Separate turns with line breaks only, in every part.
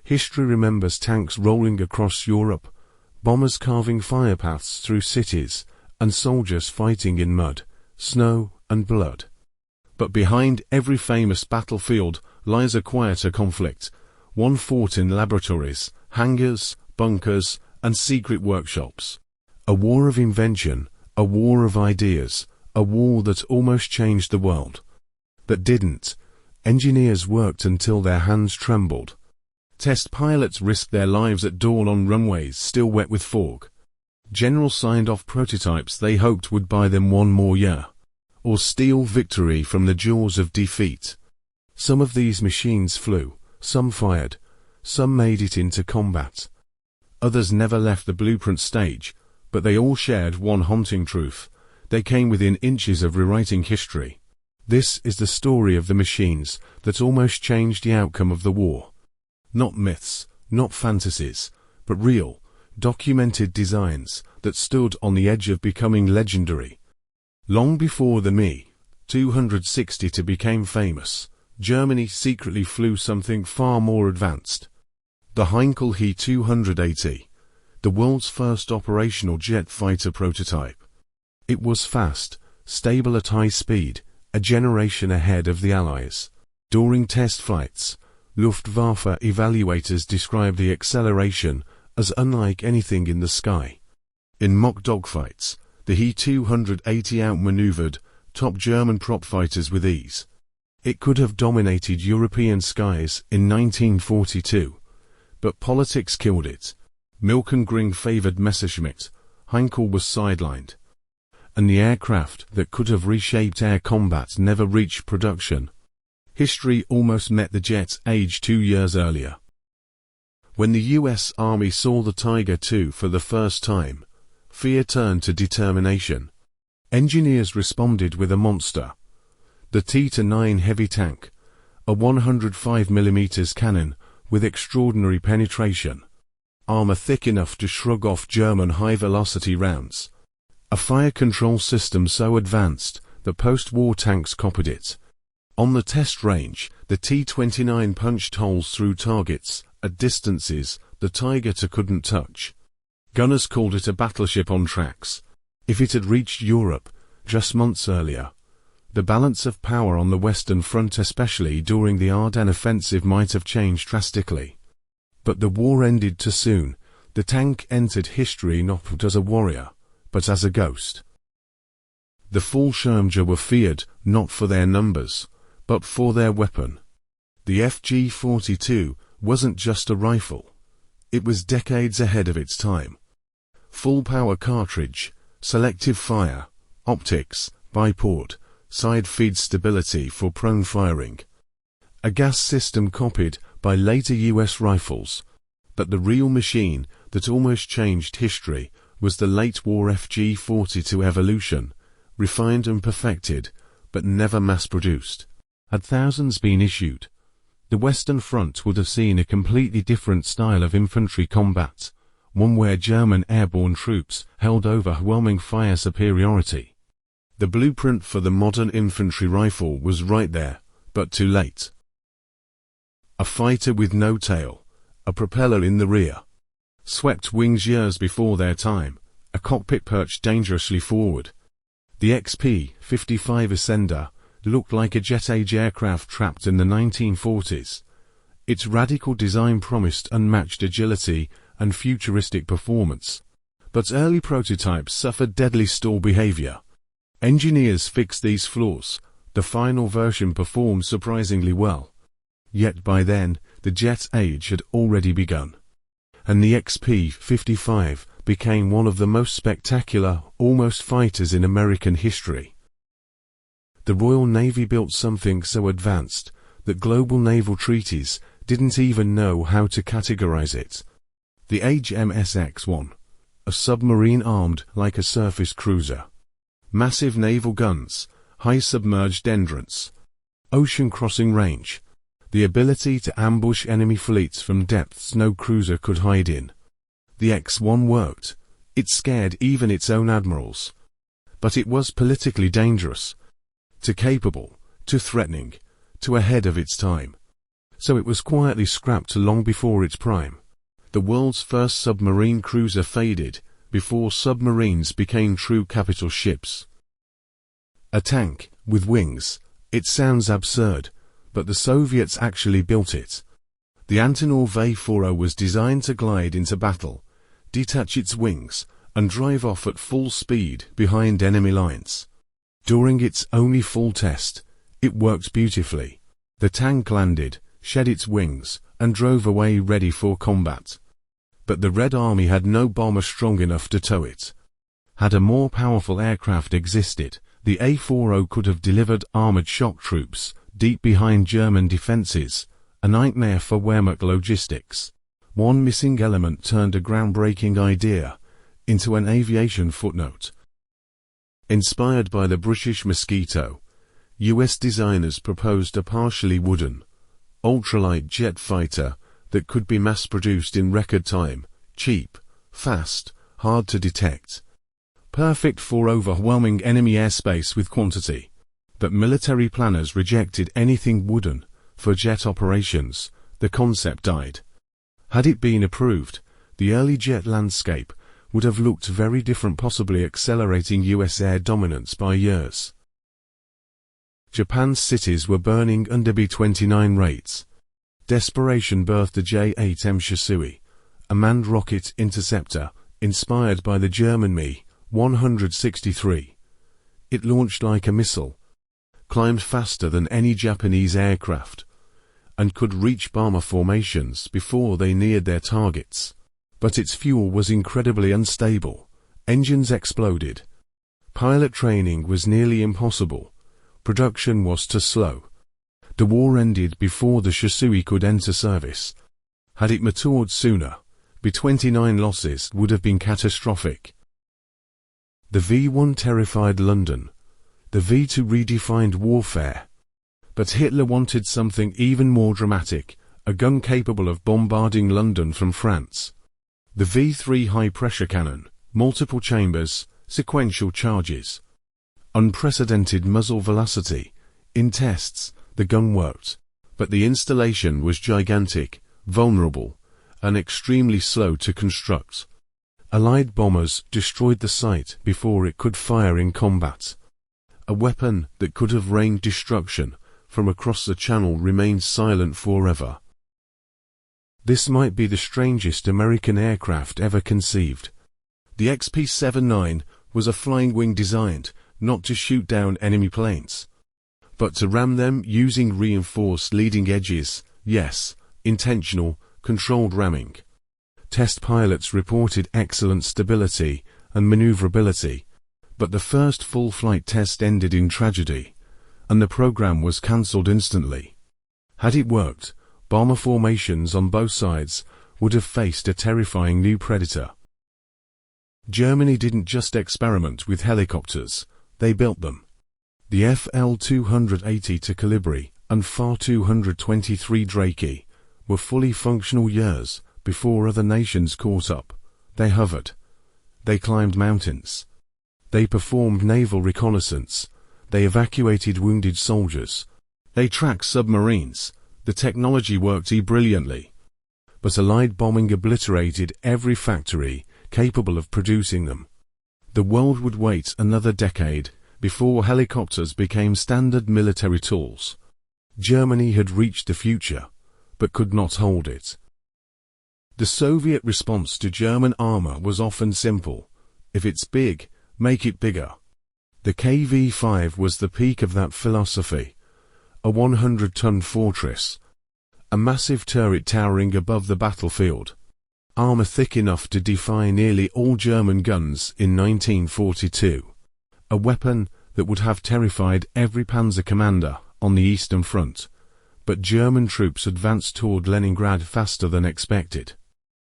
History remembers tanks rolling across Europe, bombers carving firepaths through cities, and soldiers fighting in mud, snow, and blood. But behind every famous battlefield lies a quieter conflict, one fought in laboratories, hangars, bunkers, and secret workshops. A war of invention, a war of ideas, a war that almost changed the world. But didn't. Engineers worked until their hands trembled. Test pilots risked their lives at dawn on runways still wet with fog. Generals signed off prototypes they hoped would buy them one more year, or steal victory from the jaws of defeat. Some of these machines flew, some fired, some made it into combat. Others never left the blueprint stage, but they all shared one haunting truth: they came within inches of rewriting history. This is the story of the machines that almost changed the outcome of the war. Not myths, not fantasies, but real, documented designs that stood on the edge of becoming legendary. Long before the Me-260 became famous, Germany secretly flew something far more advanced. The Heinkel He-280, the world's first operational jet fighter prototype. It was fast, stable at high speed, a generation ahead of the Allies. During test flights, Luftwaffe evaluators described the acceleration as unlike anything in the sky. In mock dogfights, the He-280 outmaneuvered top German prop fighters with ease. It could have dominated European skies in 1942, but politics killed it. Milchengring favored Messerschmitt, Heinkel was sidelined. And the aircraft that could have reshaped air combat never reached production. History almost met the jet's age 2 years earlier. When the US Army saw the Tiger II for the first time, fear turned to determination. Engineers responded with a monster. The T-9 heavy tank, a 105mm cannon with extraordinary penetration. Armor thick enough to shrug off German high-velocity rounds. A fire control system so advanced that post-war tanks copied it. On the test range, the T-29 punched holes through targets at distances the Tiger II couldn't touch. Gunners called it a battleship on tracks. If it had reached Europe just months earlier, the balance of power on the Western Front, especially during the Ardennes offensive, might have changed drastically. But the war ended too soon. The tank entered history not as a warrior, but as a ghost. The Fallschirmjäger were feared not for their numbers, but for their weapon. The FG-42 wasn't just a rifle. It was decades ahead of its time. Full-power cartridge, selective fire, optics, biport, side-feed stability for prone firing. A gas system copied by later US rifles. But the real machine that almost changed history was the late-war FG-42 evolution, refined and perfected, but never mass-produced. Had thousands been issued, the Western Front would have seen a completely different style of infantry combat, one where German airborne troops held overwhelming fire superiority. The blueprint for the modern infantry rifle was right there, but too late. A fighter with no tail, a propeller in the rear. Swept wings years before their time, a cockpit perched dangerously forward. The XP-55 Ascender looked like a jet-age aircraft trapped in the 1940s. Its radical design promised unmatched agility and futuristic performance. But early prototypes suffered deadly stall behavior. Engineers fixed these flaws. The final version performed surprisingly well. Yet by then, the jet's age had already begun. And the XP-55 became one of the most spectacular, almost fighters in American history. The Royal Navy built something so advanced that global naval treaties didn't even know how to categorize it. The HMS-X-1, a submarine armed like a surface cruiser. Massive naval guns, high submerged endurance, ocean-crossing range, the ability to ambush enemy fleets from depths no cruiser could hide in. The X-1 worked. It scared even its own admirals. But it was politically dangerous. Too capable, too threatening, too ahead of its time. so it was quietly scrapped long before its prime. The world's first submarine cruiser faded before submarines became true capital ships. A tank with wings. It sounds absurd, but the Soviets actually built it. The Antonov A-40 was designed to glide into battle, detach its wings, and drive off at full speed behind enemy lines. During its only full test, it worked beautifully. The tank landed, shed its wings, and drove away ready for combat. But the Red Army had no bomber strong enough to tow it. Had a more powerful aircraft existed, the A-40 could have delivered armored shock troops deep behind German defenses, a nightmare for Wehrmacht logistics. One missing element turned a groundbreaking idea into an aviation footnote. Inspired by the British Mosquito, US designers proposed a partially wooden, ultralight jet fighter that could be mass-produced in record time, cheap, fast, hard to detect. Perfect for overwhelming enemy airspace with quantity. But military planners rejected anything wooden. For jet operations, the concept died. Had it been approved, the early jet landscape would have looked very different, possibly accelerating US air dominance by years. Japan's cities were burning under B-29 rates. Desperation birthed the J-8M Shisui, a manned rocket interceptor inspired by the German Me-163. It launched like a missile, climbed faster than any Japanese aircraft, and could reach bomber formations before they neared their targets. But its fuel was incredibly unstable. Engines exploded. Pilot training was nearly impossible. Production was too slow. The war ended before the Shisui could enter service. Had it matured sooner, B-29 losses would have been catastrophic. The V-1 terrified London. The V-2 redefined warfare. But Hitler wanted something even more dramatic, a gun capable of bombarding London from France. The V-3 high-pressure cannon, multiple chambers, sequential charges. Unprecedented muzzle velocity. In tests, the gun worked, but the installation was gigantic, vulnerable, and extremely slow to construct. Allied bombers destroyed the site before it could fire in combat. A weapon that could have rained destruction from across the Channel remained silent forever. This might be the strangest American aircraft ever conceived. The XP-79 was a flying wing designed not to shoot down enemy planes, but to ram them using reinforced leading edges. Yes, intentional, controlled ramming. Test pilots reported excellent stability and maneuverability, but the first full flight test ended in tragedy, and the program was cancelled instantly. Had it worked, bomber formations on both sides would have faced a terrifying new predator. Germany didn't just experiment with helicopters, they built them. The FL-280 to Calibri and FAR-223 Drake were fully functional years before other nations caught up. They hovered. They climbed mountains. They performed naval reconnaissance. They evacuated wounded soldiers. They tracked submarines. The technology worked brilliantly. But Allied bombing obliterated every factory capable of producing them. The world would wait another decade before helicopters became standard military tools. Germany had reached the future, but could not hold it. The Soviet response to German armor was often simple. If it's big, make it bigger. The KV-5 was the peak of that philosophy. A 100-ton fortress. A massive turret towering above the battlefield. Armor thick enough to defy nearly all German guns in 1942. A weapon that would have terrified every panzer commander on the Eastern Front. But German troops advanced toward Leningrad faster than expected.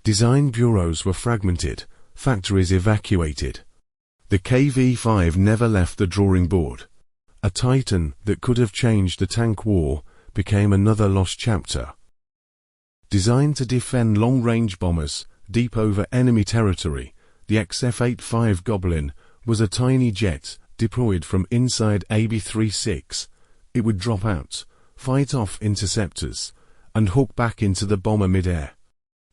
Design bureaus were fragmented, factories evacuated. The KV-5 never left the drawing board. A titan that could have changed the tank war became another lost chapter. Designed to defend long-range bombers deep over enemy territory, the XF-85 Goblin was a tiny jet deployed from inside AB-36. It would drop out, fight off interceptors, and hook back into the bomber mid-air.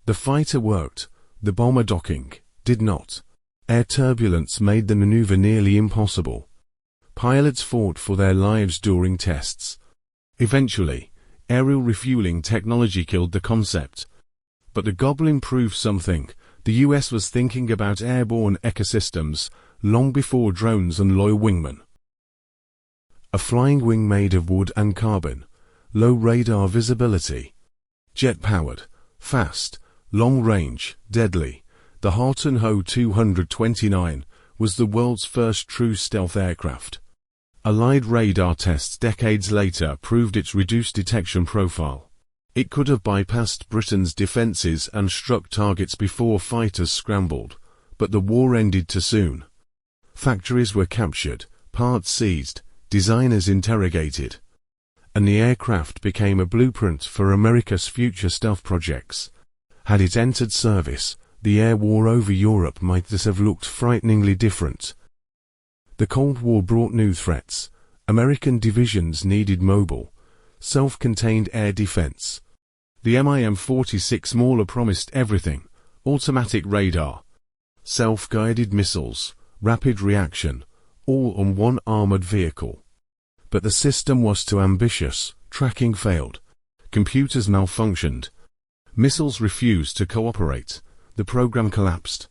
The fighter worked, the bomber docking did not. Air turbulence made the maneuver nearly impossible. Pilots fought for their lives during tests. Eventually, aerial refueling technology killed the concept. But the Goblin proved something. The US was thinking about airborne ecosystems long before drones and loyal wingmen. A flying wing made of wood and carbon, low radar visibility, jet-powered, fast, long-range, deadly. The Harton Ho 229 was the world's first true stealth aircraft. Allied radar tests decades later proved its reduced detection profile. It could have bypassed Britain's defences and struck targets before fighters scrambled, but the war ended too soon. Factories were captured, parts seized, designers interrogated, and the aircraft became a blueprint for America's future stealth projects. Had it entered service, the air war over Europe might have looked frighteningly different. The Cold War brought new threats. American divisions needed mobile, self-contained air defense. The MIM-46 Mauler promised everything: automatic radar, self-guided missiles, rapid reaction, all on one armored vehicle. But the system was too ambitious, tracking failed, computers malfunctioned, missiles refused to cooperate, the program collapsed.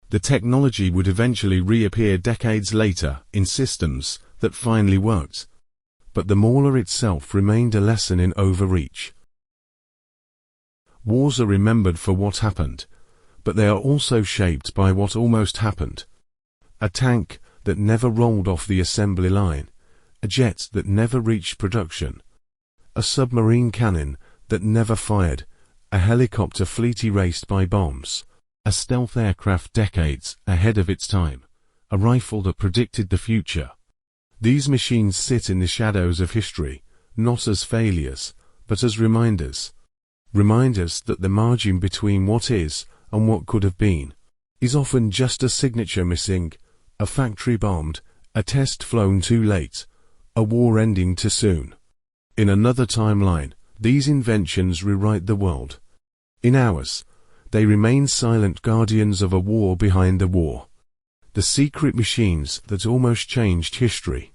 The technology would eventually reappear decades later in systems that finally worked. But the Mauler itself remained a lesson in overreach. Wars are remembered for what happened, but they are also shaped by what almost happened. A tank that never rolled off the assembly line, a jet that never reached production, a submarine cannon that never fired, a helicopter fleet erased by bombs, a stealth aircraft decades ahead of its time, a rifle that predicted the future. These machines sit in the shadows of history, not as failures, but as reminders. Reminders that the margin between what is and what could have been is often just a signature missing, a factory bombed, a test flown too late, a war ending too soon. In another timeline, these inventions rewrite the world. In ours, they remain silent guardians of a war behind the war. The secret machines that almost changed history.